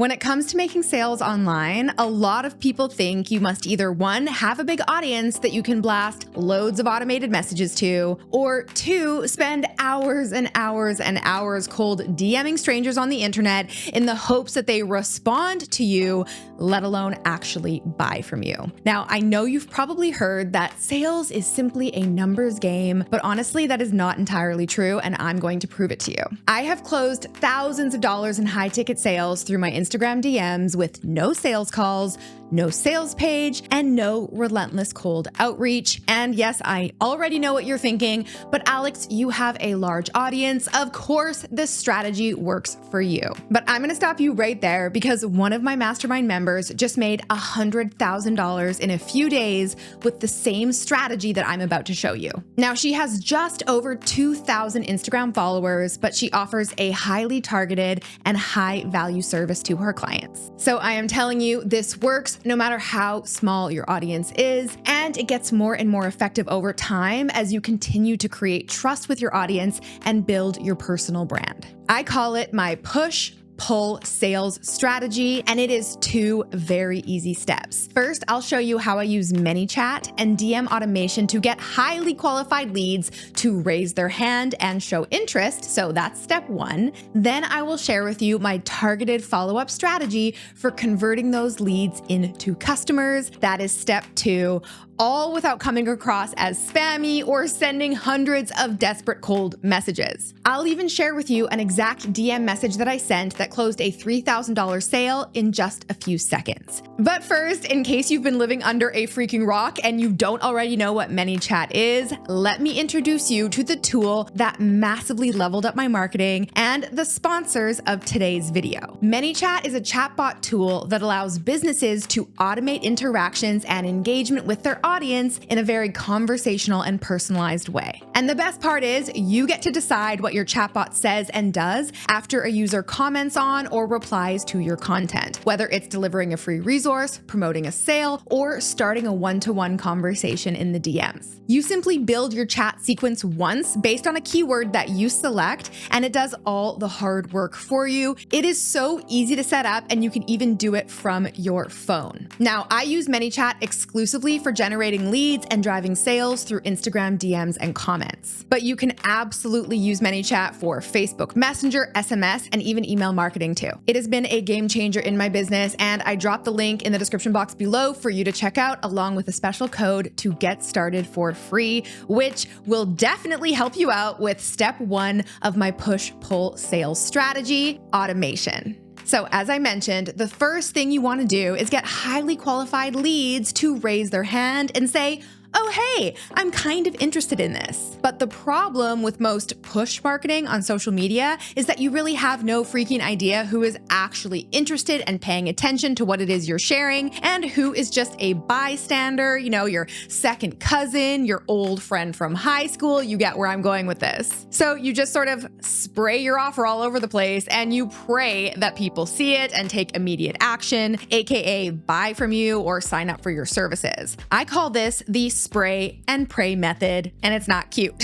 When it comes to making sales online, a lot of people think you must either 1, have a big audience that you can blast loads of automated messages to, or 2, spend hours and hours and hours cold DMing strangers on the internet in the hopes that they respond to you, let alone actually buy from you. Now, I know you've probably heard that sales is simply a numbers game, but honestly, that is not entirely true, and I'm going to prove it to you. I have closed thousands of dollars in high-ticket sales through my Instagram DMs with no sales calls, no sales page, and no relentless cold outreach. And yes, I already know what you're thinking, but Alex, you have a large audience. Of course, this strategy works for you. But I'm gonna stop you right there because one of my mastermind members just made $100,000 in a few days with the same strategy that I'm about to show you. Now, she has just over 2,000 Instagram followers, but she offers a highly targeted and high value service to her clients. So I am telling you, this works no matter how small your audience is, and it gets more and more effective over time as you continue to create trust with your audience and build your personal brand. I call it my push-pull sales strategy, and it is 2 very easy steps. First, I'll show you how I use Manychat and DM automation to get highly qualified leads to raise their hand and show interest. So that's step 1. Then I will share with you my targeted follow-up strategy for converting those leads into customers. That is step 2. All without coming across as spammy or sending hundreds of desperate cold messages. I'll even share with you an exact DM message that I sent that closed a $3,000 sale in just a few seconds. But first, in case you've been living under a freaking rock and you don't already know what Manychat is, let me introduce you to the tool that massively leveled up my marketing and the sponsors of today's video. Manychat is a chatbot tool that allows businesses to automate interactions and engagement with their audience in a very conversational and personalized way. And the best part is you get to decide what your chatbot says and does after a user comments on or replies to your content, whether it's delivering a free resource, promoting a sale, or starting a one-to-one conversation in the DMs. You simply build your chat sequence once based on a keyword that you select, and it does all the hard work for you. It is so easy to set up, and you can even do it from your phone. Now, I use Manychat exclusively for generating leads and driving sales through Instagram DMs and comments. But you can absolutely use Manychat for Facebook Messenger, SMS, and even email marketing too. It has been a game changer in my business, and I dropped the link in the description box below for you to check out, along with a special code to get started for free, which will definitely help you out with step 1 of my push-pull sales strategy, automation. So as I mentioned, the first thing you want to do is get highly qualified leads to raise their hand and say, oh, hey, I'm kind of interested in this. But the problem with most push marketing on social media is that you really have no freaking idea who is actually interested and paying attention to what it is you're sharing and who is just a bystander, you know, your second cousin, your old friend from high school. You get where I'm going with this. So you just sort of spray your offer all over the place and you pray that people see it and take immediate action, aka buy from you or sign up for your services. I call this the spray and pray method, and it's not cute.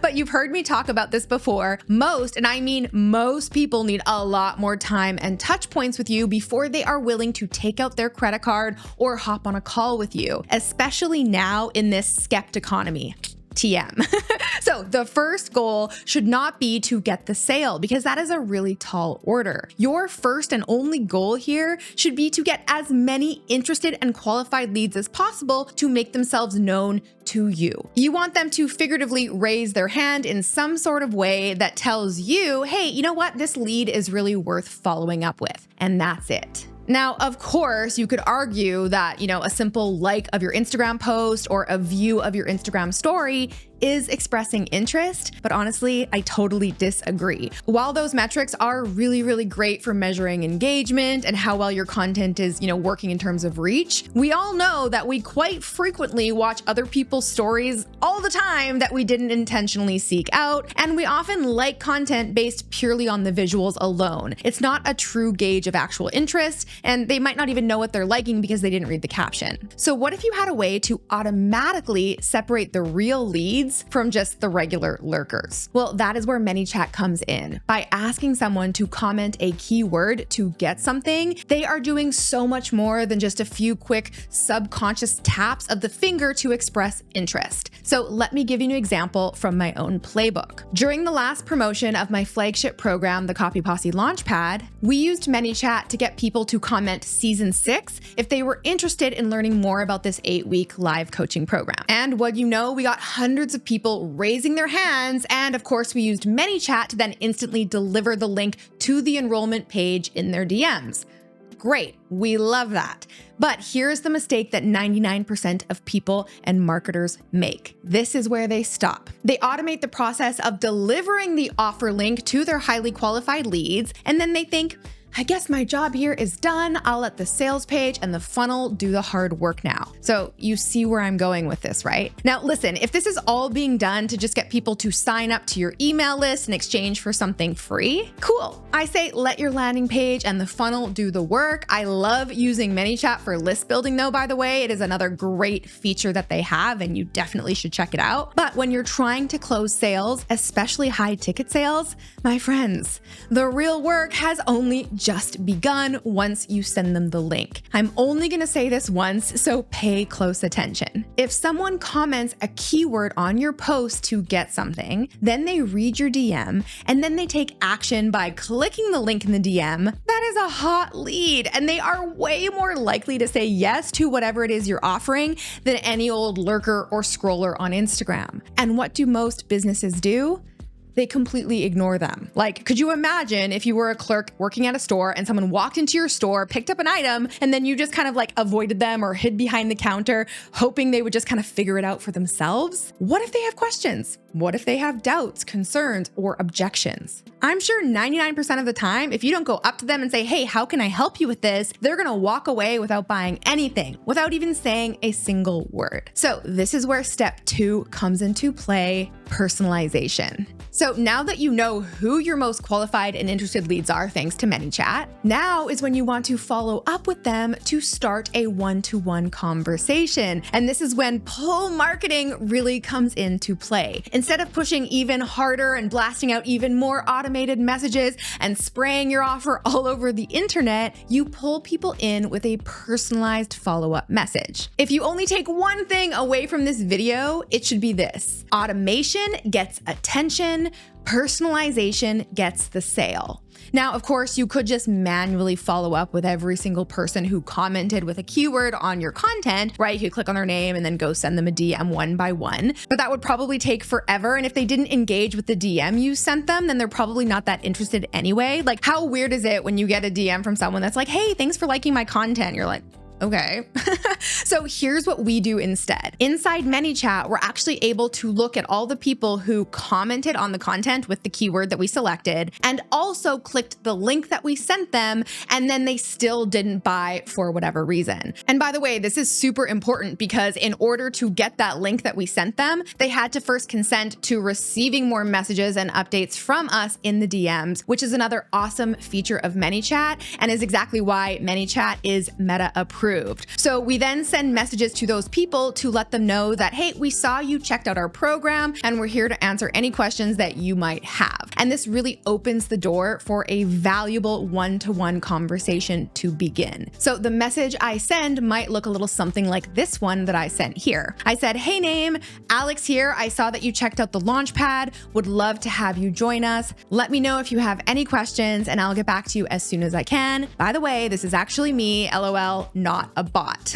But you've heard me talk about this before. Most, and I mean most people need a lot more time and touch points with you before they are willing to take out their credit card or hop on a call with you, especially now in this skeptic economy. TM. So the first goal should not be to get the sale because that is a really tall order. Your first and only goal here should be to get as many interested and qualified leads as possible to make themselves known to you. You want them to figuratively raise their hand in some sort of way that tells you, hey, you know what? This lead is really worth following up with. And that's it. Now, of course, you could argue that, a simple like of your Instagram post or a view of your Instagram story is expressing interest, but honestly, I totally disagree. While those metrics are really, really great for measuring engagement and how well your content is, working in terms of reach, we all know that we quite frequently watch other people's stories all the time that we didn't intentionally seek out, and we often like content based purely on the visuals alone. It's not a true gauge of actual interest, and they might not even know what they're liking because they didn't read the caption. So what if you had a way to automatically separate the real leads leads from just the regular lurkers. Well, that is where Manychat comes in. By asking someone to comment a keyword to get something, they are doing so much more than just a few quick subconscious taps of the finger to express interest. So let me give you an example from my own playbook. During the last promotion of my flagship program, the Copy Posse Launchpad, we used Manychat to get people to comment season 6 if they were interested in learning more about this 8-week live coaching program. And what you know, we got hundreds of people raising their hands, and of course we used Manychat to then instantly deliver the link to the enrollment page in their DMs. Great, we love that. But here's the mistake that 99% of people and marketers make. This is where they stop. They automate the process of delivering the offer link to their highly qualified leads, and then they think, I guess my job here is done. I'll let the sales page and the funnel do the hard work now. So you see where I'm going with this, right? Now listen, if this is all being done to just get people to sign up to your email list in exchange for something free, cool. I say let your landing page and the funnel do the work. I love using Manychat for list building though, by the way. It is another great feature that they have and you definitely should check it out. But when you're trying to close sales, especially high ticket sales, my friends, the real work has only just begun once you send them the link. I'm only gonna say this once, so pay close attention. If someone comments a keyword on your post to get something, then they read your DM, and then they take action by clicking the link in the DM, that is a hot lead, and they are way more likely to say yes to whatever it is you're offering than any old lurker or scroller on Instagram. And what do most businesses do? They completely ignore them. Like, could you imagine if you were a clerk working at a store and someone walked into your store, picked up an item, and then you just kind of like avoided them or hid behind the counter, hoping they would just kind of figure it out for themselves? What if they have questions? What if they have doubts, concerns, or objections? I'm sure 99% of the time, if you don't go up to them and say, hey, how can I help you with this? They're gonna walk away without buying anything, without even saying a single word. So this is where step 2 comes into play, personalization. So now that you know who your most qualified and interested leads are thanks to Manychat, now is when you want to follow up with them to start a one-to-one conversation. And this is when pull marketing really comes into play. Instead of pushing even harder and blasting out even more automated messages and spraying your offer all over the internet, you pull people in with a personalized follow-up message. If you only take one thing away from this video, it should be this: automation gets attention, personalization gets the sale. Now, of course, you could just manually follow up with every single person who commented with a keyword on your content, right? You could click on their name and then go send them a DM one by one, but that would probably take forever. And if they didn't engage with the DM you sent them, then they're probably not that interested anyway. Like, how weird is it when you get a DM from someone that's like, hey, thanks for liking my content? You're like, okay. So here's what we do instead. Inside Manychat, we're actually able to look at all the people who commented on the content with the keyword that we selected and also clicked the link that we sent them, and then they still didn't buy for whatever reason. And by the way, this is super important because in order to get that link that we sent them, they had to first consent to receiving more messages and updates from us in the DMs, which is another awesome feature of Manychat and is exactly why Manychat is Meta approved. So we then send messages to those people to let them know that, hey, we saw you checked out our program and we're here to answer any questions that you might have. And this really opens the door for a valuable one-to-one conversation to begin. So the message I send might look a little something like this one that I sent here. I said, hey name, Alex here. I saw that you checked out the Launchpad. Would love to have you join us. Let me know if you have any questions and I'll get back to you as soon as I can. By the way, this is actually me, LOL, not a bot.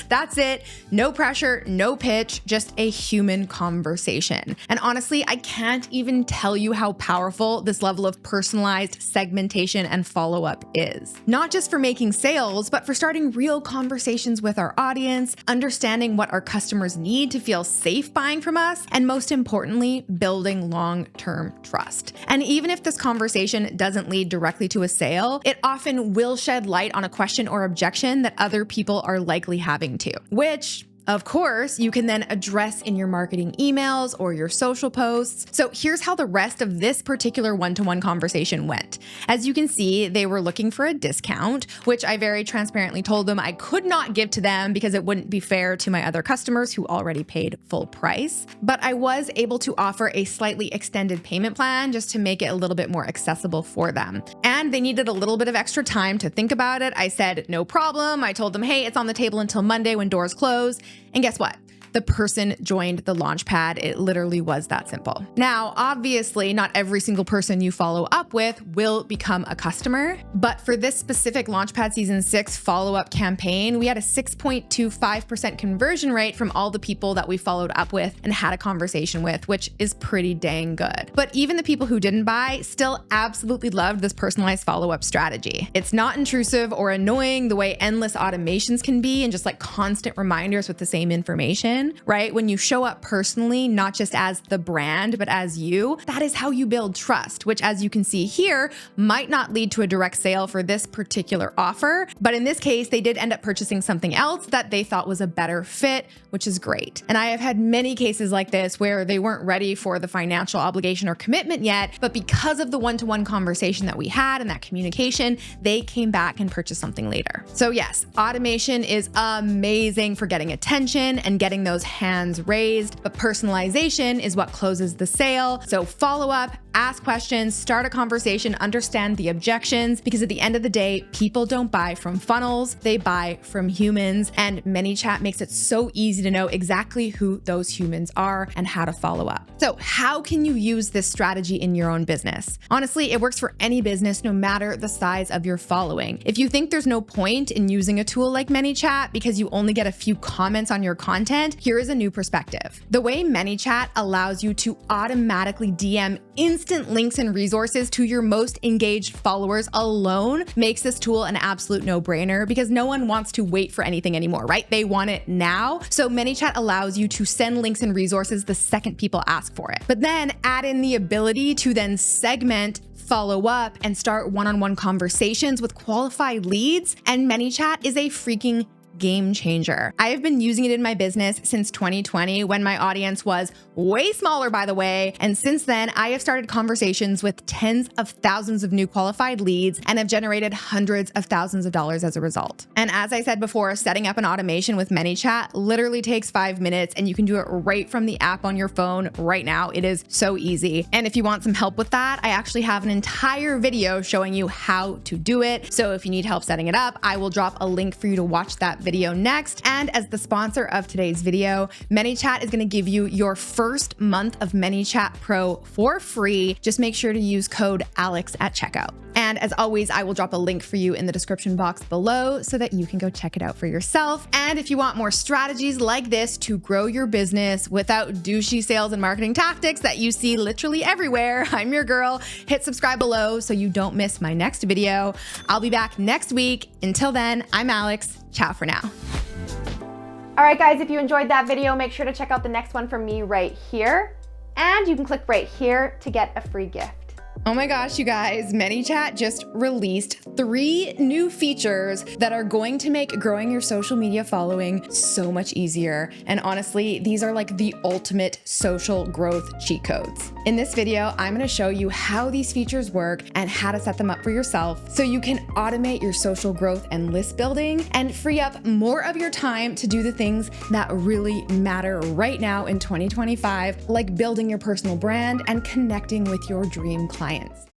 That's it. No pressure, no pitch, just a human conversation. And honestly, I can't even tell you how powerful this level of personalized segmentation and follow-up is. Not just for making sales, but for starting real conversations with our audience, understanding what our customers need to feel safe buying from us, and most importantly, building long-term trust. And even if this conversation doesn't lead directly to a sale, it often will shed light on a question or objection that other people are likely having too, which Of course, you can then address in your marketing emails or your social posts. So here's how the rest of this particular one-to-one conversation went. As you can see, they were looking for a discount, which I very transparently told them I could not give to them because it wouldn't be fair to my other customers who already paid full price. But I was able to offer a slightly extended payment plan just to make it a little bit more accessible for them. And they needed a little bit of extra time to think about it. I said, no problem. I told them, hey, it's on the table until Monday when doors close. And guess what? The person joined the Launchpad. It literally was that simple. Now, obviously, not every single person you follow up with will become a customer, but for this specific Launchpad Season 6 follow-up campaign, we had a 6.25% conversion rate from all the people that we followed up with and had a conversation with, which is pretty dang good. But even the people who didn't buy still absolutely loved this personalized follow-up strategy. It's not intrusive or annoying the way endless automations can be and just like constant reminders with the same information. Right? When you show up personally, not just as the brand, but as you, that is how you build trust, which as you can see here, might not lead to a direct sale for this particular offer. But in this case, they did end up purchasing something else that they thought was a better fit, which is great. And I have had many cases like this where they weren't ready for the financial obligation or commitment yet, but because of the one-to-one conversation that we had and that communication, they came back and purchased something later. So yes, automation is amazing for getting attention and getting those hands raised, but personalization is what closes the sale. So follow up, ask questions, start a conversation, understand the objections, because at the end of the day, people don't buy from funnels, they buy from humans. And Manychat makes it so easy to know exactly who those humans are and how to follow up. So how can you use this strategy in your own business? Honestly, it works for any business, no matter the size of your following. If you think there's no point in using a tool like Manychat because you only get a few comments on your content, here is a new perspective. The way Manychat allows you to automatically DM instant links and resources to your most engaged followers alone makes this tool an absolute no-brainer because no one wants to wait for anything anymore, right? They want it now. So Manychat allows you to send links and resources the second people ask for it. But then add in the ability to then segment, follow up, and start one-on-one conversations with qualified leads. And Manychat is a freaking game changer. I have been using it in my business since 2020 when my audience was way smaller, by the way. And since then, I have started conversations with tens of thousands of new qualified leads and have generated hundreds of thousands of dollars as a result. And as I said before, setting up an automation with Manychat literally takes 5 minutes and you can do it right from the app on your phone right now. It is so easy. And if you want some help with that, I actually have an entire video showing you how to do it. So if you need help setting it up, I will drop a link for you to watch that video next. And as the sponsor of today's video, Manychat is going to give you your first month of Manychat Pro for free. Just make sure to use code ALEX at checkout. And as always, I will drop a link for you in the description box below so that you can go check it out for yourself. And if you want more strategies like this to grow your business without douchey sales and marketing tactics that you see literally everywhere, I'm your girl. Hit subscribe below so you don't miss my next video. I'll be back next week. Until then, I'm Alex. Ciao for now. All right, guys, if you enjoyed that video, make sure to check out the next one from me right here. And you can click right here to get a free gift. Oh my gosh, you guys, Manychat just released 3 new features that are going to make growing your social media following so much easier. And honestly, these are like the ultimate social growth cheat codes. In this video, I'm going to show you how these features work and how to set them up for yourself so you can automate your social growth and list building and free up more of your time to do the things that really matter right now in 2025, like building your personal brand and connecting with your dream clients.